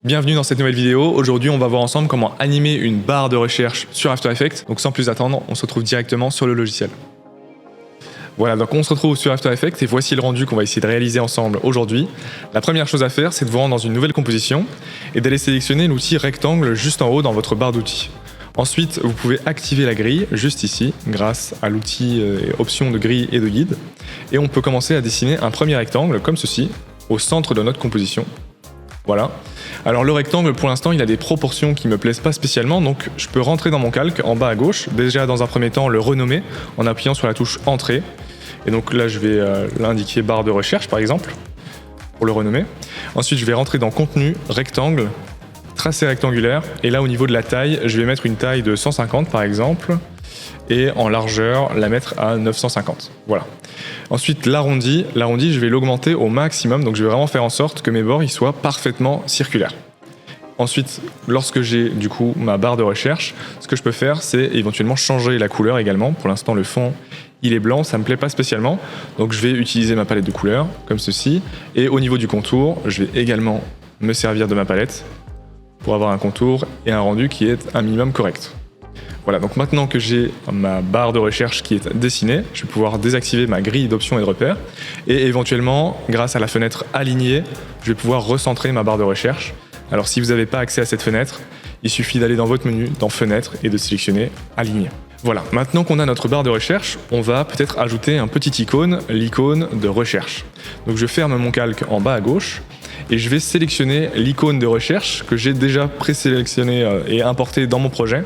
Bienvenue dans cette nouvelle vidéo. Aujourd'hui, on va voir ensemble comment animer une barre de recherche sur After Effects. Donc sans plus attendre, on se retrouve directement sur le logiciel. Voilà, donc on se retrouve sur After Effects et voici le rendu qu'on va essayer de réaliser ensemble aujourd'hui. La première chose à faire, c'est de vous rendre dans une nouvelle composition et d'aller sélectionner l'outil rectangle juste en haut dans votre barre d'outils. Ensuite, vous pouvez activer la grille juste ici grâce à l'outil option de grille et de guide. Et on peut commencer à dessiner un premier rectangle comme ceci au centre de notre composition. Voilà. Alors le rectangle, pour l'instant, il a des proportions qui me plaisent pas spécialement, donc je peux rentrer dans mon calque en bas à gauche, déjà dans un premier temps le renommer en appuyant sur la touche Entrée. Et donc là, je vais l'indiquer barre de recherche par exemple, pour le renommer. Ensuite, je vais rentrer dans Contenu, Rectangle, Tracé rectangulaire, et là au niveau de la taille, je vais mettre une taille de 150 par exemple, et en largeur, la mettre à 950. Voilà. Ensuite, l'arrondi, je vais l'augmenter au maximum, donc je vais vraiment faire en sorte que mes bords ils soient parfaitement circulaires. Ensuite, lorsque j'ai du coup ma barre de recherche, ce que je peux faire, c'est éventuellement changer la couleur également. Pour l'instant, le fond, il est blanc, ça me plaît pas spécialement, donc je vais utiliser ma palette de couleurs, comme ceci. Et au niveau du contour, je vais également me servir de ma palette pour avoir un contour et un rendu qui est un minimum correct. Voilà, donc maintenant que j'ai ma barre de recherche qui est dessinée, je vais pouvoir désactiver ma grille d'options et de repères et éventuellement, grâce à la fenêtre alignée, je vais pouvoir recentrer ma barre de recherche. Alors si vous n'avez pas accès à cette fenêtre, il suffit d'aller dans votre menu, dans Fenêtre et de sélectionner Aligner. Voilà, maintenant qu'on a notre barre de recherche, on va peut-être ajouter un petit icône, l'icône de recherche. Donc je ferme mon calque en bas à gauche et je vais sélectionner l'icône de recherche que j'ai déjà présélectionné et importé dans mon projet.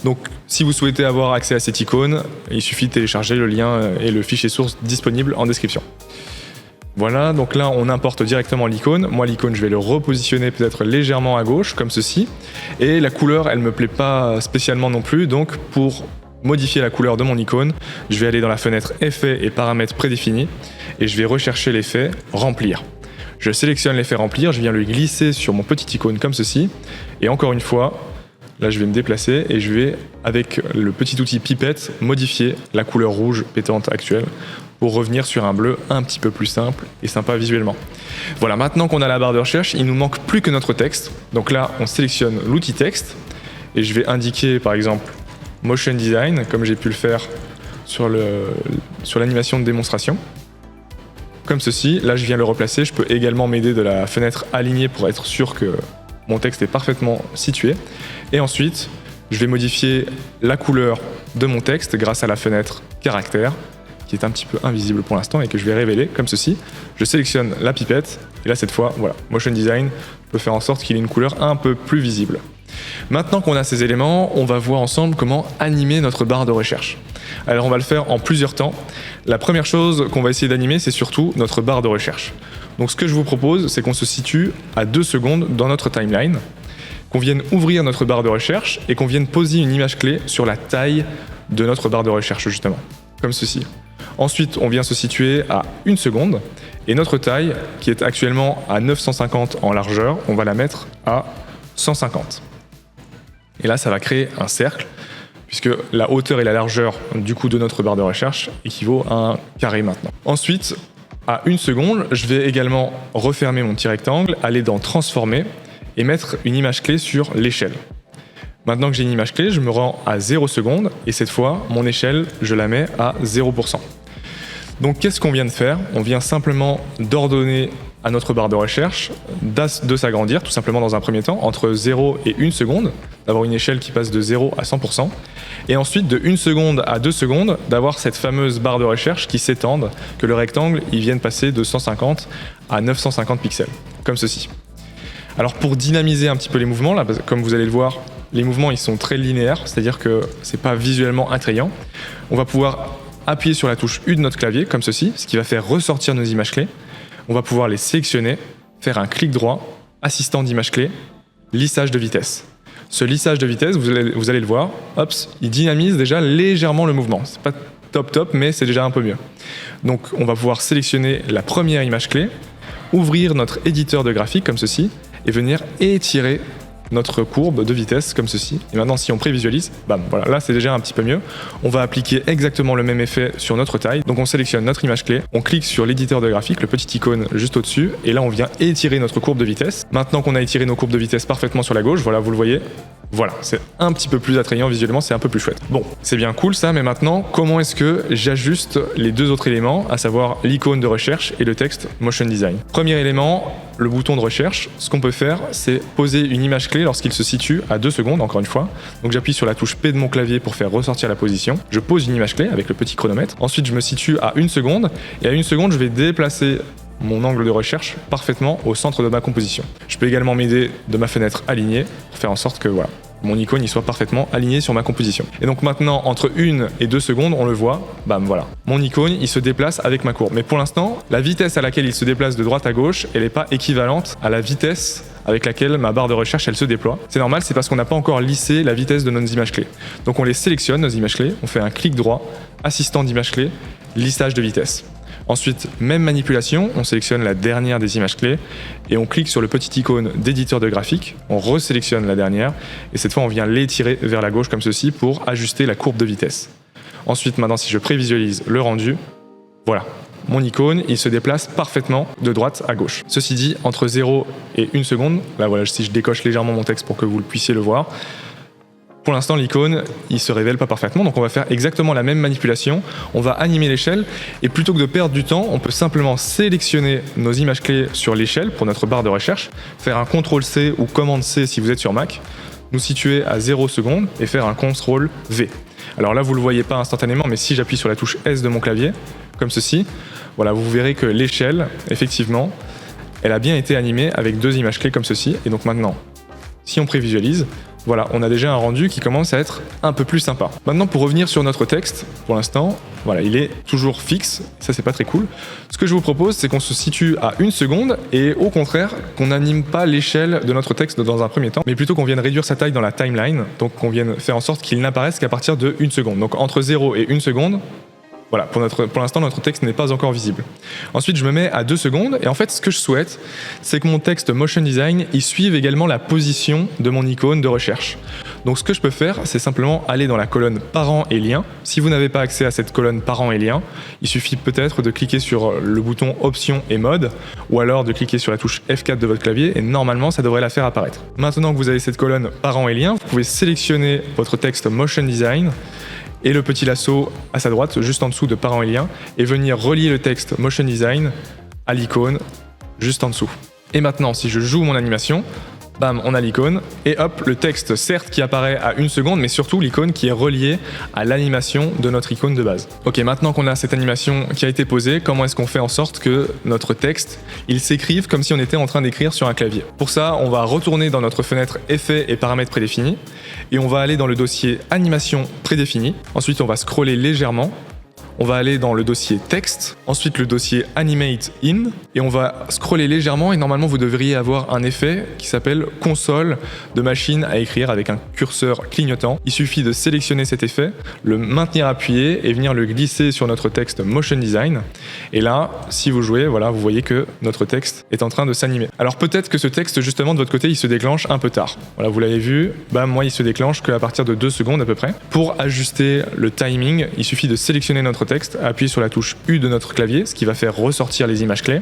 Donc si vous souhaitez avoir accès à cette icône, il suffit de télécharger le lien et le fichier source disponible en description. Voilà, donc là on importe directement l'icône. Moi l'icône je vais le repositionner peut-être légèrement à gauche comme ceci. Et la couleur elle me plaît pas spécialement non plus, donc pour modifier la couleur de mon icône, je vais aller dans la fenêtre Effets et paramètres prédéfinis et je vais rechercher l'effet Remplir. Je sélectionne l'effet Remplir, je viens le glisser sur mon petit icône comme ceci et encore une fois, là, je vais me déplacer et je vais, avec le petit outil pipette, modifier la couleur rouge pétante actuelle pour revenir sur un bleu un petit peu plus simple et sympa visuellement. Voilà, maintenant qu'on a la barre de recherche, il nous manque plus que notre texte. Donc là, on sélectionne l'outil texte et je vais indiquer, par exemple, Motion Design, comme j'ai pu le faire sur l'animation de démonstration. Comme ceci, là, je viens le replacer. Je peux également m'aider de la fenêtre alignée pour être sûr que mon texte est parfaitement situé. Et ensuite, je vais modifier la couleur de mon texte grâce à la fenêtre caractère, qui est un petit peu invisible pour l'instant et que je vais révéler comme ceci. Je sélectionne la pipette et là cette fois, voilà, Motion Design peut faire en sorte qu'il ait une couleur un peu plus visible. Maintenant qu'on a ces éléments, on va voir ensemble comment animer notre barre de recherche. Alors on va le faire en plusieurs temps. La première chose qu'on va essayer d'animer, c'est surtout notre barre de recherche. Donc ce que je vous propose, c'est qu'on se situe à 2 secondes dans notre timeline, qu'on vienne ouvrir notre barre de recherche et qu'on vienne poser une image clé sur la taille de notre barre de recherche justement, comme ceci. Ensuite, on vient se situer à 1 seconde et notre taille, qui est actuellement à 950 en largeur, on va la mettre à 150. Et là, ça va créer un cercle, puisque la hauteur et la largeur du coup de notre barre de recherche équivaut à un carré maintenant. Ensuite, à 1 seconde, je vais également refermer mon petit rectangle, aller dans Transformer et mettre une image clé sur l'échelle. Maintenant que j'ai une image clé, je me rends à 0 secondes et cette fois, mon échelle, je la mets à 0%. Donc qu'est-ce qu'on vient de faire? On vient simplement d'ordonner à notre barre de recherche de s'agrandir, tout simplement dans un premier temps, entre 0 et 1 seconde, d'avoir une échelle qui passe de 0 à 100%, et ensuite de 1 seconde à 2 secondes, d'avoir cette fameuse barre de recherche qui s'étende, que le rectangle il vienne passer de 150 à 950 pixels, comme ceci. Alors pour dynamiser un petit peu les mouvements, là, comme vous allez le voir, les mouvements ils sont très linéaires, c'est-à-dire que c'est pas visuellement attrayant. On va pouvoir appuyer sur la touche U de notre clavier, comme ceci, ce qui va faire ressortir nos images clés. On va pouvoir les sélectionner, faire un clic droit, assistant d'image clé, lissage de vitesse. Ce lissage de vitesse, vous allez le voir, hop, il dynamise déjà légèrement le mouvement. C'est pas top, mais c'est déjà un peu mieux. Donc on va pouvoir sélectionner la première image clé, ouvrir notre éditeur de graphique comme ceci, et venir étirer notre courbe de vitesse comme ceci. Et maintenant, si on prévisualise, bam, voilà, là c'est déjà un petit peu mieux. On va appliquer exactement le même effet sur notre taille. Donc on sélectionne notre image clé, on clique sur l'éditeur de graphique, le petit icône juste au-dessus, et là on vient étirer notre courbe de vitesse. Maintenant qu'on a étiré nos courbes de vitesse parfaitement sur la gauche, voilà, vous le voyez, voilà, c'est un petit peu plus attrayant visuellement, c'est un peu plus chouette. Bon, c'est bien cool ça, mais maintenant, comment est-ce que j'ajuste les deux autres éléments, à savoir l'icône de recherche et le texte Motion Design? Premier élément, le bouton de recherche. Ce qu'on peut faire, c'est poser une image clé lorsqu'il se situe à 2 secondes, encore une fois. Donc j'appuie sur la touche P de mon clavier pour faire ressortir la position. Je pose une image clé avec le petit chronomètre. Ensuite, je me situe à 1 seconde, et à 1 seconde, je vais déplacer mon angle de recherche parfaitement au centre de ma composition. Je peux également m'aider de ma fenêtre alignée pour faire en sorte que voilà, mon icône il soit parfaitement aligné sur ma composition. Et donc maintenant, entre 1 et 2 secondes, on le voit, bam, voilà. Mon icône, il se déplace avec ma courbe. Mais pour l'instant, la vitesse à laquelle il se déplace de droite à gauche, elle n'est pas équivalente à la vitesse avec laquelle ma barre de recherche, elle se déploie. C'est normal, c'est parce qu'on n'a pas encore lissé la vitesse de nos images clés. Donc on les sélectionne, nos images clés, on fait un clic droit, assistant d'image clé, lissage de vitesse. Ensuite, même manipulation, on sélectionne la dernière des images clés et on clique sur le petit icône d'éditeur de graphique, on resélectionne la dernière et cette fois on vient l'étirer vers la gauche comme ceci pour ajuster la courbe de vitesse. Ensuite, maintenant si je prévisualise le rendu, voilà, mon icône il se déplace parfaitement de droite à gauche. Ceci dit, entre 0 et 1 seconde, là voilà, si je décoche légèrement mon texte pour que vous le puissiez le voir, pour l'instant, l'icône, il se révèle pas parfaitement, donc on va faire exactement la même manipulation. On va animer l'échelle, et plutôt que de perdre du temps, on peut simplement sélectionner nos images clés sur l'échelle pour notre barre de recherche, faire un CTRL-C ou Commande-C si vous êtes sur Mac, nous situer à 0 secondes et faire un CTRL-V. Alors là, vous le voyez pas instantanément, mais si j'appuie sur la touche S de mon clavier, comme ceci, voilà, vous verrez que l'échelle, effectivement, elle a bien été animée avec 2 images clés comme ceci, et donc maintenant, si on prévisualise, voilà, on a déjà un rendu qui commence à être un peu plus sympa. Maintenant, pour revenir sur notre texte, pour l'instant, voilà, il est toujours fixe, ça c'est pas très cool. Ce que je vous propose, c'est qu'on se situe à 1 seconde et au contraire, qu'on n'anime pas l'échelle de notre texte dans un premier temps, mais plutôt qu'on vienne réduire sa taille dans la timeline, donc qu'on vienne faire en sorte qu'il n'apparaisse qu'à partir de 1 seconde. Donc entre 0 et 1 seconde, voilà, pour l'instant, notre texte n'est pas encore visible. Ensuite, je me mets à 2 secondes, et en fait, ce que je souhaite, c'est que mon texte Motion Design, il suive également la position de mon icône de recherche. Donc, ce que je peux faire, c'est simplement aller dans la colonne Parents et Liens. Si vous n'avez pas accès à cette colonne Parents et Liens, il suffit peut-être de cliquer sur le bouton Options et Mode, ou alors de cliquer sur la touche F4 de votre clavier, et normalement, ça devrait la faire apparaître. Maintenant que vous avez cette colonne Parents et Liens, vous pouvez sélectionner votre texte Motion Design, et le petit lasso à sa droite, juste en dessous de Parents et Liens, et venir relier le texte Motion Design à l'icône juste en dessous. Et maintenant, si je joue mon animation, bam, on a l'icône, et hop, le texte certes qui apparaît à 1 seconde, mais surtout l'icône qui est reliée à l'animation de notre icône de base. Ok, maintenant qu'on a cette animation qui a été posée, comment est-ce qu'on fait en sorte que notre texte, il s'écrive comme si on était en train d'écrire sur un clavier? Pour ça, on va retourner dans notre fenêtre Effets et paramètres prédéfinis, et on va aller dans le dossier Animation prédéfinie. Ensuite, on va scroller légèrement. On va aller dans le dossier texte, ensuite le dossier Animate In, et on va scroller légèrement et normalement vous devriez avoir un effet qui s'appelle console de machine à écrire avec un curseur clignotant. Il suffit de sélectionner cet effet, le maintenir appuyé et venir le glisser sur notre texte Motion Design. Et là, si vous jouez, voilà, vous voyez que notre texte est en train de s'animer. Alors peut-être que ce texte justement de votre côté il se déclenche un peu tard. Voilà, vous l'avez vu, bah moi il se déclenche qu'à partir de 2 secondes à peu près. Pour ajuster le timing, il suffit de sélectionner notre texte, appuyer sur la touche U de notre clavier, ce qui va faire ressortir les images clés.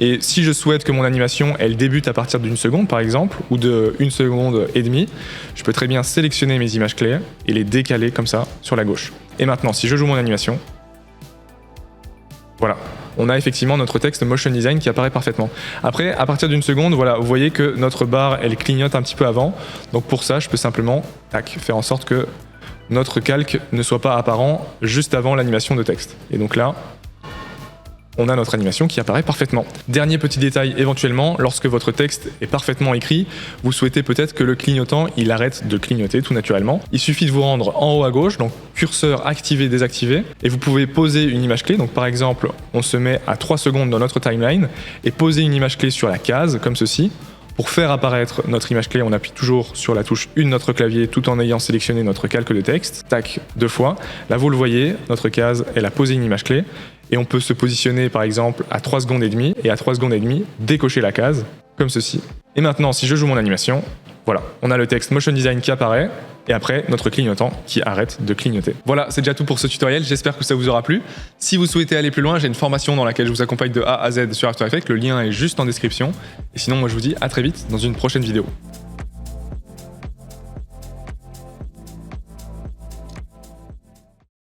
Et si je souhaite que mon animation, elle débute à partir d'1 seconde par exemple, ou de 1 seconde et demie, je peux très bien sélectionner mes images clés et les décaler comme ça sur la gauche. Et maintenant, si je joue mon animation, voilà, on a effectivement notre texte Motion Design qui apparaît parfaitement. Après, à partir d'1 seconde, voilà, vous voyez que notre barre, elle clignote un petit peu avant. Donc pour ça, je peux simplement faire en sorte que notre calque ne soit pas apparent juste avant l'animation de texte. Et donc là, on a notre animation qui apparaît parfaitement. Dernier petit détail, éventuellement, lorsque votre texte est parfaitement écrit, vous souhaitez peut-être que le clignotant, il arrête de clignoter tout naturellement. Il suffit de vous rendre en haut à gauche, donc curseur activé, désactivé, et vous pouvez poser une image clé. Donc par exemple, on se met à 3 secondes dans notre timeline, et poser une image clé sur la case, comme ceci. Pour faire apparaître notre image clé, on appuie toujours sur la touche U de notre clavier tout en ayant sélectionné notre calque de texte. Tac, 2 fois. Là, vous le voyez, notre case, elle a posé une image clé. Et on peut se positionner, par exemple, à 3 secondes et demie. Et à 3 secondes et demie, décocher la case, comme ceci. Et maintenant, si je joue mon animation, Voilà, on a le texte Motion Design qui apparaît, et après notre clignotant qui arrête de clignoter. Voilà, c'est déjà tout pour ce tutoriel, j'espère que ça vous aura plu. Si vous souhaitez aller plus loin, j'ai une formation dans laquelle je vous accompagne de A à Z sur After Effects, le lien est juste en description. Et sinon, moi je vous dis à très vite dans une prochaine vidéo.